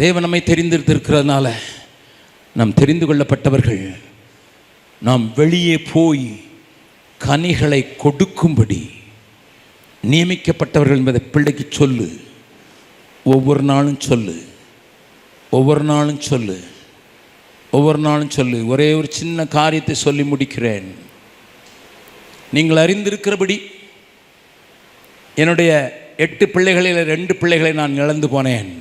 தேவன் நம்மை தெரிந்திருக்கிறதுனால, நாம் தெரிந்து கொள்ளப்பட்டவர்கள், நாம் வெளியே போய் கனிகளை கொடுக்கும்படி நியமிக்கப்பட்டவர்கள் என்பதை பிள்ளைக்கு சொல்லு. ஒவ்வொரு நாளும் சொல்லு, ஒவ்வொரு நாளும் சொல்லு, ஒவ்வொரு நாளும் சொல்லு. ஒரே ஒரு சின்ன காரியத்தை சொல்லி முடிக்கிறேன். நீங்கள் அறிந்திருக்கிறபடி என்னுடைய 8 பிள்ளைகளில் 2 பிள்ளைகளை நான் இழந்து போனேன்.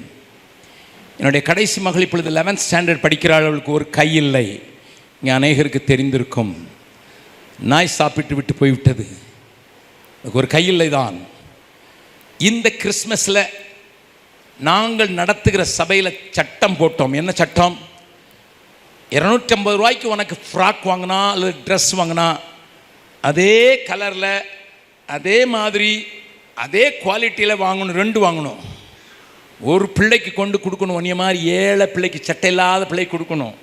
என்னுடைய கடைசி மகள் இப்பொழுது 11th ஸ்டாண்டர்ட் படிக்கிறாள். அவளுக்கு ஒரு கை இல்லை. இங்கே அநேகருக்கு தெரிந்திருக்கும். நாய் சாப்பிட்டு விட்டு போய்விட்டது. ஒரு கையில்லை தான். இந்த கிறிஸ்மஸில் நாங்கள் நடத்துகிற சபையில் சட்டம் போட்டோம். என்ன சட்டம்? 250 ரூபாய்க்கு உனக்கு ஃப்ராக் வாங்கினா அல்லது ட்ரெஸ் வாங்கினா அதே கலரில் அதே மாதிரி அதே குவாலிட்டியில் வாங்கணும். 2 வாங்கணும். ஒரு பிள்ளைக்கு கொண்டு கொடுக்கணும். ஒன்றிய மாதிரி 7 பிள்ளைக்கு, சட்டை இல்லாத பிள்ளைக்கு கொடுக்கணும்.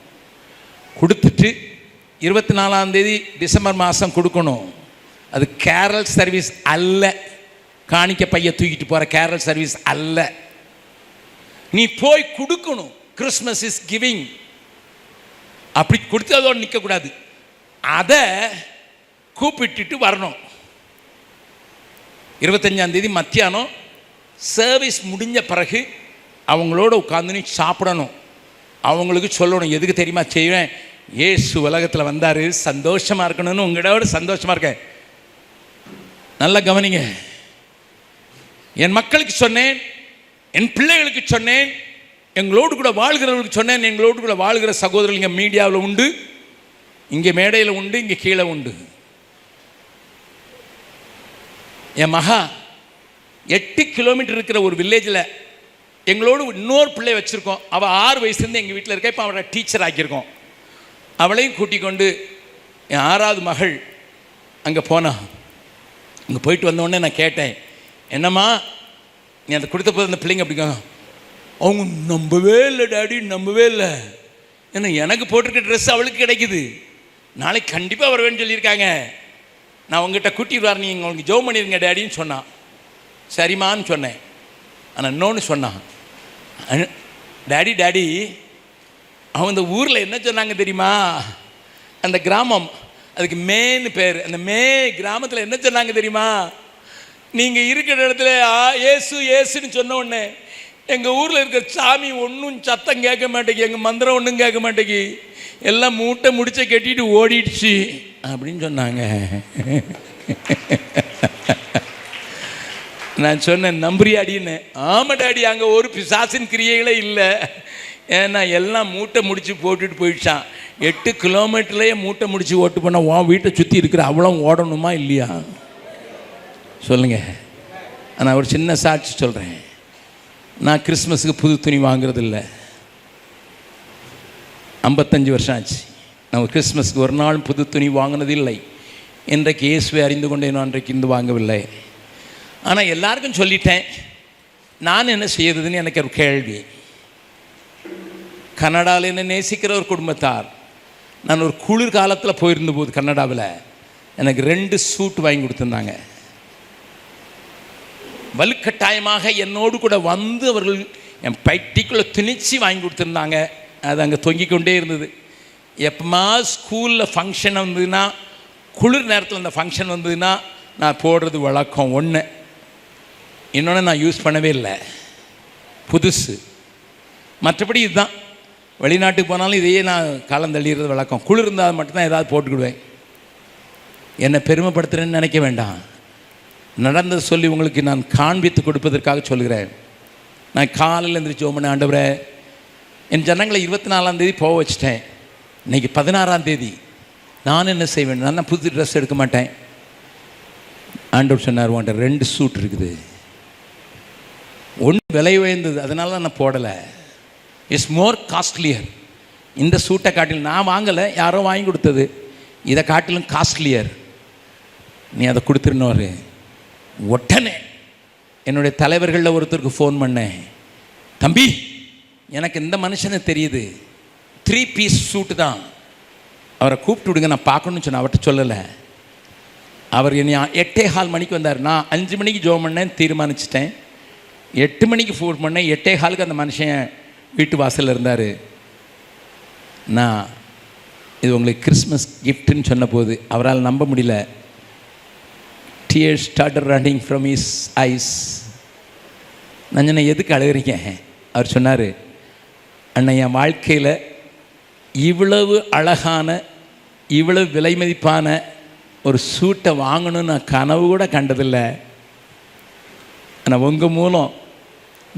கொடுத்துட்டு 24ஆம் தேதி டிசம்பர் மாதம் கொடுக்கணும். அது கேரல் சர்வீஸ் அல்ல. காணிக்க பைய தூக்கிட்டு போகிற கேரல் சர்வீஸ் அல்ல. நீ போய் கொடுக்கணும். Christmas is giving. அப்படி கொடுத்து அதோடு நிற்கக்கூடாது. அதை கூப்பிட்டுட்டு வரணும். 25ஆம் தேதி மத்தியானம் சர்வீஸ் முடிஞ்ச பிறகு அவங்களோட உட்காந்து நீ சாப்பிடணும். அவங்களுக்கு சொல்லணும். எதுக்கு தெரியுமா செய்வேன்? இயேசு உலகத்தில் வந்தார், சந்தோஷமாக இருக்கணும்னு. உங்களோட சந்தோஷமாக இருக்கேன். நல்லா கவனிங்க. என் மக்களுக்கு சொன்னேன், என் பிள்ளைகளுக்கு சொன்னேன், எங்களோடு கூட வாழ்கிறவர்களுக்கு சொன்னேன். எங்களோடு கூட வாழ்கிற சகோதரர்கள் இங்கே மீடியாவில் உண்டு, இங்கே மேடையில் உண்டு, இங்கே கீழே உண்டு. என் மகா 8 கிலோமீட்டர் இருக்கிற ஒரு வில்லேஜில் எங்களோடு இன்னொரு பிள்ளை வச்சுருக்கோம். அவள் 6 வயசுலேருந்து எங்கள் வீட்டில் இருக்கா. இப்போ அவளை டீச்சர் ஆக்கியிருக்கோம். அவளையும் கூட்டிக் கொண்டு என் 6வது மகள் அங்கே போனா. அங்கே போயிட்டு வந்தோடனே நான் கேட்டேன், என்னம்மா நீ அதை கொடுத்த போது அந்த பிள்ளைங்க அப்படிங்க? அவங்க நம்பவே இல்லை டாடி, நம்பவே இல்லை. ஏன்னா எனக்கு போட்டிருக்க ட்ரெஸ் அவளுக்கு கிடைக்குது. நாளைக்கு கண்டிப்பாக வருவேன்னு சொல்லியிருக்காங்க. நான் உங்ககிட்ட கூட்டிடுவார், நீங்கள் உங்களுக்கு ஜோம் பண்ணிடுங்க டேடின்னு சொன்னான். சரிம்மான்னு சொன்னேன். ஆனால் இன்னொன்று சொன்னான், டேடி டேடி அவங்க இந்த ஊரில் என்ன சொன்னாங்க தெரியுமா? அந்த கிராமம், அதுக்கு மேன்னு பேர், அந்த மே கிராமத்தில் என்ன சொன்னாங்க தெரியுமா? நீங்கள் இருக்கிற இடத்துல ஏசு ஏசுன்னு சொன்ன உடனே எங்கள் ஊரில் இருக்கிற சாமி ஒன்றும் சத்தம் கேட்க மாட்டேங்கி, எங்கள் மந்திரம் ஒன்றும் கேட்க மாட்டேங்கி, எல்லாம் மூட்டை முடிச்ச கட்டிட்டு ஓடிடுச்சு அப்படின்னு சொன்னாங்க. நான் சொன்னேன், நம்புறியாடின்னு. ஆமாம் டாடி, அங்கே ஒரு பிசாசின் கிரியைகளே இல்லை. ஏன்னா எல்லாம் மூட்டை முடித்து போட்டுட்டு போயிடுச்சான். 8 கிலோமீட்டர்லேயே மூட்டை முடித்து ஓட்டு போனால் உன் வீட்டை சுற்றி இருக்கிற அவ்வளோ ஓடணுமா இல்லையா? சொல்லுங்கள். நான் ஒரு சின்ன சாட்சி சொல்கிறேன். நான் கிறிஸ்மஸுக்கு புது துணி வாங்குறது இல்லை. 55 வருஷம் ஆச்சு. நான் கிறிஸ்மஸுக்கு ஒரு நாள் புது துணி வாங்கினதில்லை. இன்றைக்கு இயேசுவை அறிந்து கொண்டேன், அன்றைக்கு இருந்து வாங்கவில்லை. ஆனால் எல்லாருக்கும் சொல்லிட்டேன். நான் என்ன செய்யறதுன்னு எனக்கு ஒரு கேள்வி. கனடாவில் என்ன நேசிக்கிற ஒரு குடும்பத்தார், நான் ஒரு குளிர் காலத்தில் போயிருந்த போது கனடாவில் எனக்கு 2 சூட் வாங்கி கொடுத்துருந்தாங்க. வலுக்கட்டாயமாக என்னோடு கூட வந்து அவர்கள் என் பைட்டிக்குள்ளே திணிச்சு வாங்கி கொடுத்துருந்தாங்க. அது அங்கே தொங்கிக் கொண்டே இருந்தது. எப்போமா ஸ்கூலில் ஃபங்க்ஷன் வந்ததுன்னா, குளிர் நேரத்தில் அந்த ஃபங்க்ஷன் வந்ததுன்னா நான் போடுறது வழக்கம். ஒன்று. இன்னொன்று நான் யூஸ் பண்ணவே இல்லை, புதுசு. மற்றபடி இதுதான். வெளிநாட்டுக்கு போனாலும் இதையே நான் காலம் தள்ளிடுறது வழக்கம். குளிர் இருந்தால் மட்டும்தான் ஏதாவது போட்டுக்கிடுவேன். என்னை பெருமைப்படுத்துகிறேன்னு நினைக்க வேண்டாம். நடந்தது சொல்லி உங்களுக்கு நான் காண்பித்து கொடுப்பதற்காக சொல்கிறேன். நான் காலையில் எழுந்திரிச்சு ஜெபம் பண்ண, ஆண்டவரே என் ஜனங்களை 24ஆம் தேதி போக வச்சுட்டேன். இன்றைக்கி 16ஆம் தேதி. நான் என்ன செய்வேன்? நான் புது ட்ரெஸ் எடுக்க மாட்டேன். ஆண்டவர் சொன்னார், உன்ட்ட 2 சூட் இருக்குது. ஒன்று விலை உயர்ந்தது, அதனால தான் நான் போடலை. It's more costlier. இந்த சூட்டை காட்டிலும் நான் வாங்கலை, யாரோ வாங்கி கொடுத்தது. இதை காட்டிலும் காஸ்ட்லியர். நீ அதை கொடுத்துருன்னு. உடனே என்னுடைய தலைவர்களில் ஒருத்தருக்கு ஃபோன் பண்ணேன். தம்பி, எனக்கு இந்த மனுஷனை தெரியுது, 3 பீஸ் சூட்டு தான், அவரை கூப்பிட்டு விடுங்க, நான் பார்க்கணும்னு சொன்னேன். அவர்கிட்ட சொல்லலை. அவர் என்னை 8:15 மணிக்கு வந்தார். நான் 5 மணிக்கு ஜெபம் பண்ணேன், தீர்மானிச்சிட்டேன். 8 மணிக்கு ஃபோன் பண்ணேன். 8:15 அந்த மனுஷன் வீட்டு வாசலில் இருந்தார். நான் இது உங்களுக்கு கிறிஸ்மஸ் கிஃப்ட்டுன்னு சொன்ன போது அவரால் நம்ப முடியல. Tears started running from his eyes. நான் சொன்னேன், எதுக்கு அழுகிறீங்க? அவர் சொன்னார், அண்ணன், என் வாழ்க்கையில் இவ்வளவு அழகான இவ்வளவு விலை மதிப்பான ஒரு சூட்டை வாங்கணும்னு நான் கனவு கூட கண்டதில்லை. ஆனால் உங்கள் மூலம்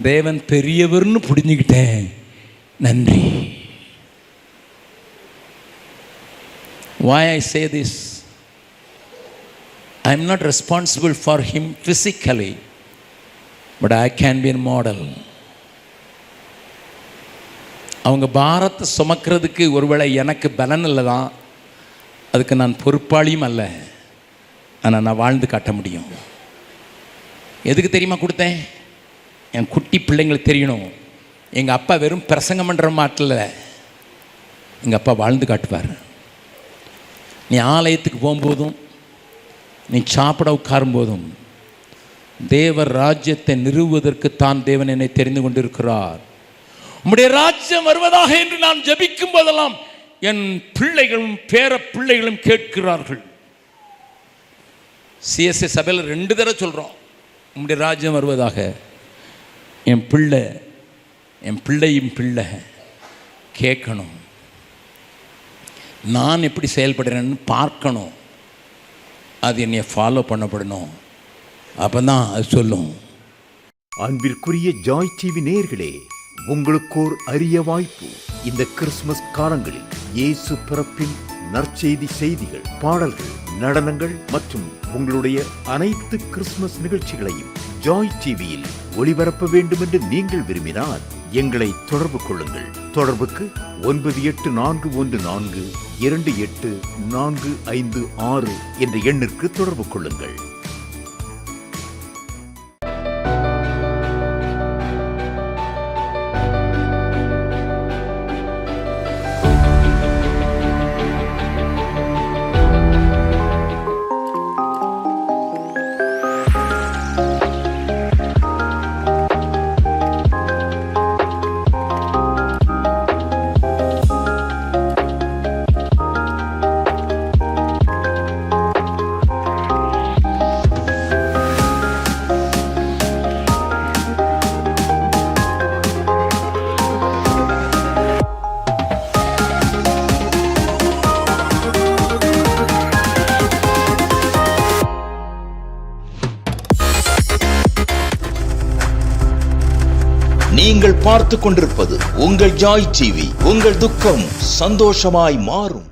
தேவன் பெரியவர்னு புரிஞ்சுக்கிட்டேன். நன்றி. Why I say this? I am not responsible for him physically, but I can be a model. அவங்க பாரத்தை சுமக்கிறதுக்கு ஒருவேளை எனக்கு பலன் இல்லை தான், அதுக்கு நான் பொறுப்பாளியும் அல்ல. ஆனால் நான் வாழ்ந்து காட்ட முடியும். எதுக்கு தெரியுமா கொடுத்தேன்? என் குட்டி பிள்ளைங்களுக்கு தெரியணும், எங்கள் அப்பா வெறும் பிரசங்கம் பண்ணுற மாட்டில் எங்கள் அப்பா வாழ்ந்து காட்டுவார். நீ ஆலயத்துக்கு போகும்போதும் நீ சாப்பிட உட்காரும் போதும் தேவர் ராஜ்யத்தை நிறுவுவதற்கு தான் தேவன் என்னை தெரிந்து கொண்டிருக்கிறார். உம்முடைய ராஜ்யம் வருவதாக என்று நான் ஜெபிக்கும் போதெல்லாம் என் பிள்ளைகளும் பேர பிள்ளைகளும் கேட்கிறார்கள். சிஎஸ்ஐ சபையில் 2 தடவை சொல்கிறோம், உம்முடைய ராஜ்யம் வருவதாக. என் பிள்ளையும் பிள்ளை கேட்கணும், நான் எப்படி செயல்படுறேன்னு பார்க்கணும், அது என்னை ஃபாலோ பண்ணப்படணும். அப்போ தான் அது சொல்லும். அன்பிற்குரிய ஜாய் டிவி நேயர்களே, உங்களுக்கோர் அரிய வாய்ப்பு. இந்த கிறிஸ்துமஸ் காலங்களில் இயேசு பிறப்பின் நற்செய்தி செய்திகள், பாடல்கள், நடனங்கள் மற்றும் உங்களுடைய அனைத்து கிறிஸ்துமஸ் நிகழ்ச்சிகளையும் ஜாய் டிவியில் ஒளிபரப்ப வேண்டும் என்று நீங்கள் விரும்பினால் எங்களை தொடர்பு கொள்ளுங்கள். தொடர்புக்கு 9841428456 என்ற எண்ணிற்கு தொடர்பு கொள்ளுங்கள். நீங்கள் பார்த்துக் கொண்டிருப்பது உங்கள் ஜாய் டிவி. உங்கள் துக்கம் சந்தோஷமாய் மாறும்.